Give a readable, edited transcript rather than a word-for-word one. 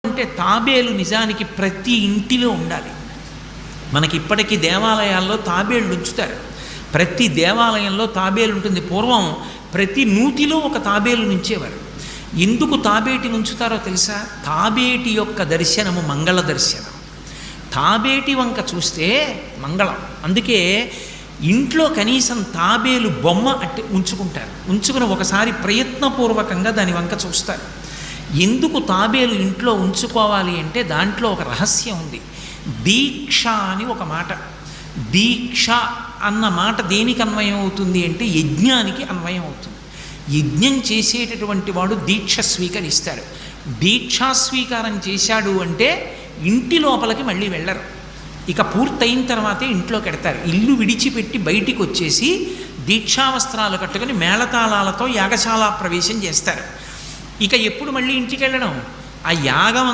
అంటే తాబేలు నిజానికి ప్రతి ఇంటిలో ఉండాలి. మనకి ఇప్పటికీ దేవాలయాల్లో తాబేళ్ళు ఉంచుతారు. ప్రతి దేవాలయంలో తాబేలు ఉంటుంది. పూర్వం ప్రతి నూతిలో ఒక తాబేలు నుంచేవారు. ఎందుకు తాబేటిని ఉంచుతారో తెలుసా? తాబేటి యొక్క దర్శనము మంగళ దర్శనం. తాబేటి వంక చూస్తే మంగళం. అందుకే ఇంట్లో కనీసం తాబేలు బొమ్మ అట్టి ఉంచుకుంటారు. ఉంచుకుని ఒకసారి ప్రయత్నపూర్వకంగా దాని వంక చూస్తారు. ఎందుకు తాబేలు ఇంట్లో ఉంచుకోవాలి అంటే దాంట్లో ఒక రహస్యం ఉంది. దీక్ష అని ఒక మాట. దీక్ష అన్న మాట దేనికి అన్వయం అవుతుంది అంటే యజ్ఞానికి అన్వయం అవుతుంది. యజ్ఞం చేసేటటువంటి వాడు దీక్ష స్వీకరిస్తాడు. దీక్షా స్వీకారం చేశాడు అంటే ఇంటి లోపలికి మళ్ళీ వెళ్ళరు. ఇక పూర్తయిన తర్వాతే ఇంట్లోకి వెడతారు. ఇల్లు విడిచిపెట్టి బయటికి వచ్చేసి దీక్షావస్త్రాలు కట్టుకొని మేళతాళాలతో యాగశాల ప్రవేశం చేస్తారు. ఇక ఎప్పుడు మళ్ళీ ఇంటికి వెళ్ళడం? ఆ యాగం